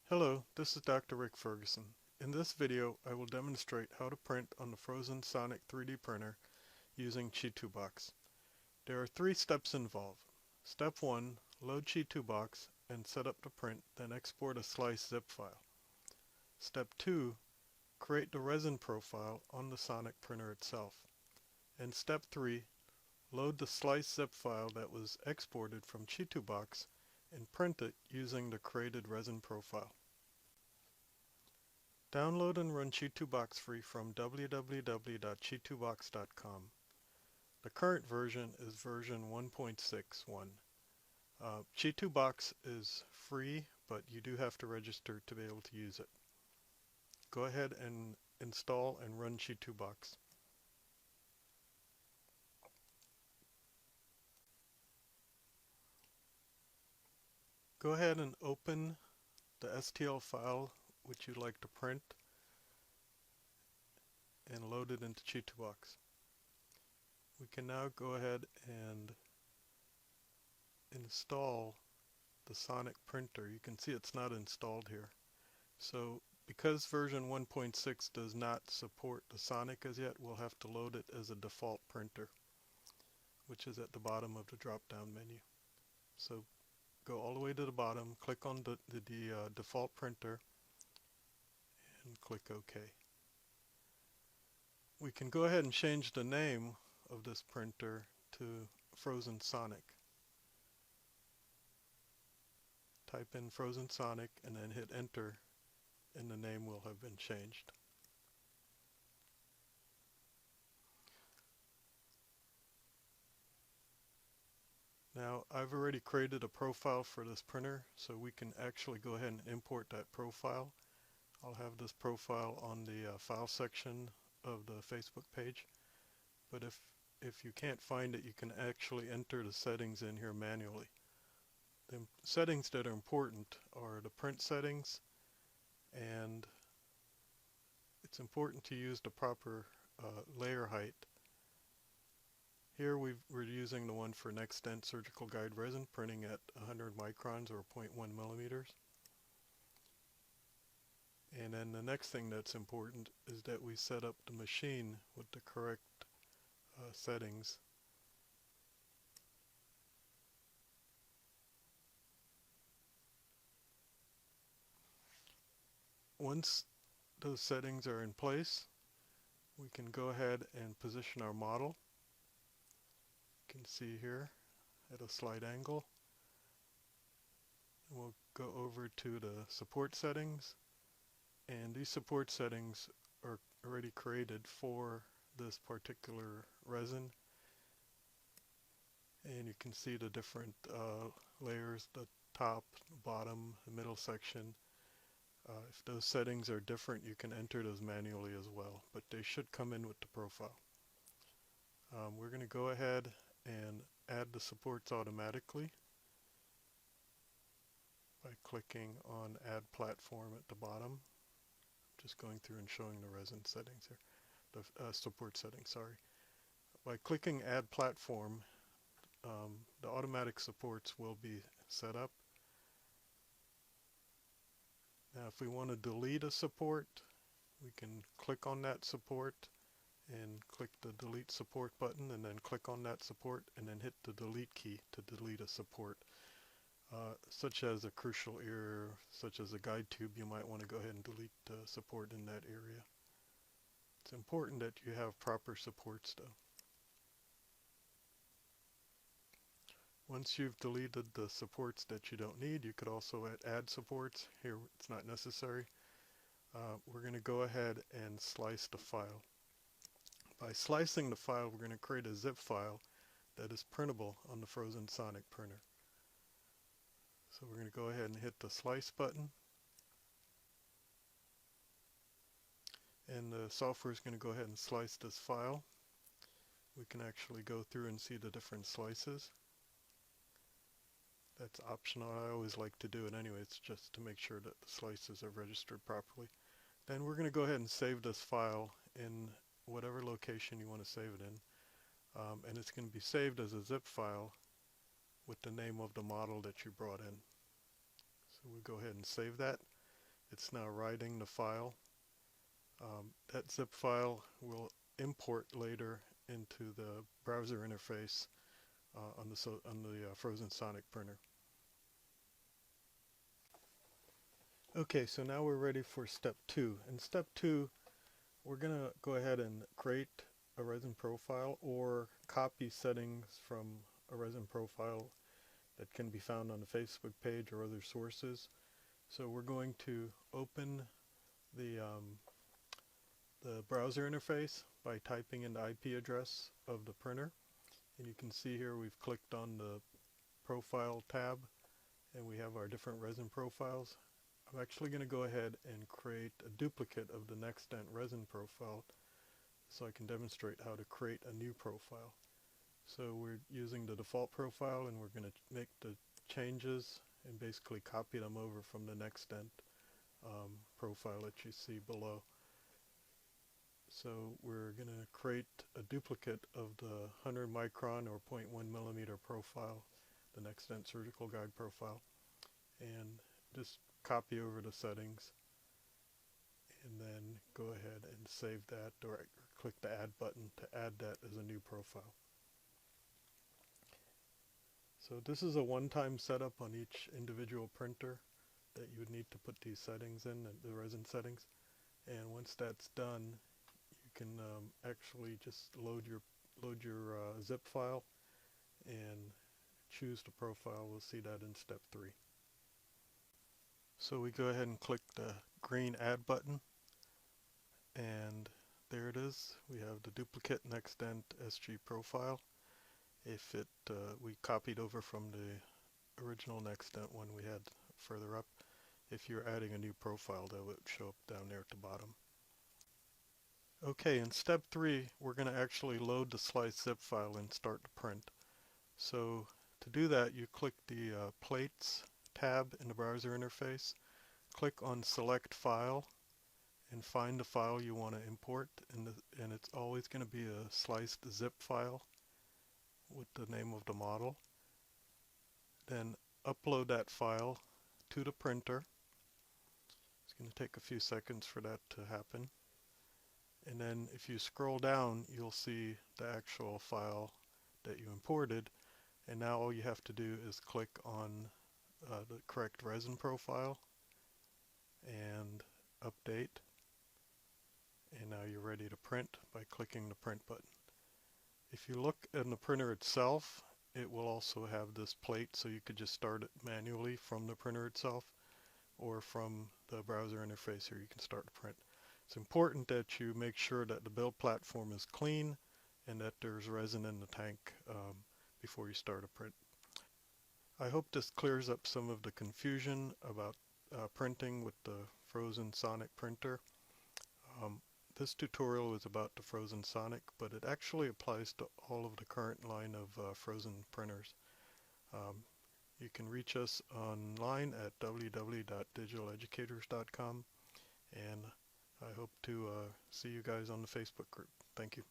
Hello, this is Dr. Rick Ferguson. In this video, I will demonstrate how to print on the Phrozen Sonic 3D printer using Chitubox. There are 3 steps involved. Step 1, load Chitubox and set up the print, then export a slice zip file. Step 2, create the resin profile on the Sonic printer itself. And step 3, load the slice zip file that was exported from Chitubox and print it using the created resin profile. Download and run Chitubox free from www.chitubox.com. The current version is version 1.61. Chitubox is free, but you do have to register to be able to use it. Go ahead and install and run Chitubox. Go ahead and open the STL file which you'd like to print and load it into Chitubox. We can now go ahead and install the Sonic printer. You can see it's not installed here. So because version 1.6 does not support the Sonic as yet, we'll have to load it as a default printer, which is at the bottom of the drop-down menu. So go all the way to the bottom, click on the default printer, and click OK. We can go ahead and change the name of this printer to Phrozen Sonic. Type in Phrozen Sonic and then hit enter, and the name will have been changed. Now I've already created a profile for this printer, so we can actually go ahead and import that profile. I'll have this profile on the file section of the Facebook page, but if you can't find it, you can actually enter the settings in here manually. The settings that are important are the print settings, and it's important to use the proper layer height. Here we're using the one for NextDent Surgical Guide Resin, printing at 100 microns or 0.1 millimeters. And then the next thing that's important is that we set up the machine with the correct settings. Once those settings are in place, we can go ahead and position our model. You can see here at a slight angle. And we'll go over to the support settings, and these support settings are already created for this particular resin. And you can see the different layers, the top, bottom, the middle section. If those settings are different, you can enter those manually as well, but they should come in with the profile. We're going to go ahead and add the supports automatically by clicking on Add Platform at the bottom. Just going through and showing the resin settings here, the support settings, sorry. By clicking Add Platform, the automatic supports will be set up. Now if we want to delete a support, we can click on that support and click the delete support button, and then click on that support and then hit the delete key to delete a support. Such as a crucial ear, such as a guide tube, you might want to go ahead and delete the support in that area. It's important that you have proper supports though. Once you've deleted the supports that you don't need, you could also add supports. Here it's not necessary. We're going to go ahead and slice the file. By slicing the file, we're going to create a zip file that is printable on the Phrozen Sonic printer. So we're going to go ahead and hit the slice button, and the software is going to go ahead and slice this file. We can actually go through and see the different slices. That's optional. I always like to do it anyway. It's just to make sure that the slices are registered properly. Then we're going to go ahead and save this file in whatever location you want to save it in. And it's going to be saved as a zip file with the name of the model that you brought in. So we'll go ahead and save that. it's now writing the file. That zip file will import later into the browser interface on the Phrozen Sonic printer. Okay, so now we're ready for step 2. In step 2, we're going to go ahead and create a resin profile or copy settings from a resin profile that can be found on the Facebook page or other sources. So we're going to open the browser interface by typing in the IP address of the printer. And you can see here we've clicked on the profile tab and we have our different resin profiles. I'm actually going to go ahead and create a duplicate of the Nextent resin profile so I can demonstrate how to create a new profile. So we're using the default profile and we're going to make the changes and basically copy them over from the Nextent profile that you see below. So we're going to create a duplicate of the 100 micron or 0.1 millimeter profile, the Nextent surgical guide profile, and just copy over the settings and then go ahead and save that or click the add button to add that as a new profile. So this is a one-time setup on each individual printer that you would need to put these settings in, the resin settings, and once that's done you can actually just load your zip file and choose the profile. We'll see that in step 3. So we go ahead and click the green add button and there it is. We have the duplicate Nextent SG profile. If we copied over from the original Nextent one we had further up. If you're adding a new profile, that would show up down there at the bottom. Okay, in step 3 we're going to actually load the sliced zip file and start to print. So to do that you click the plates tab in the browser interface, click on select file and find the file you want to import, and it's always going to be a sliced zip file with the name of the model. Then upload that file to the printer. It's going to take a few seconds for that to happen. And then if you scroll down you'll see the actual file that you imported, and now all you have to do is click on the correct resin profile and update, and now you're ready to print by clicking the print button. If you look in the printer itself, it will also have this plate, so you could just start it manually from the printer itself or from the browser interface here you can start to print. It's important that you make sure that the build platform is clean and that there's resin in the tank before you start a print. I hope this clears up some of the confusion about printing with the Phrozen Sonic printer. This tutorial is about the Phrozen Sonic, but it actually applies to all of the current line of Phrozen printers. You can reach us online at www.digitaleducators.com, and I hope to see you guys on the Facebook group. Thank you.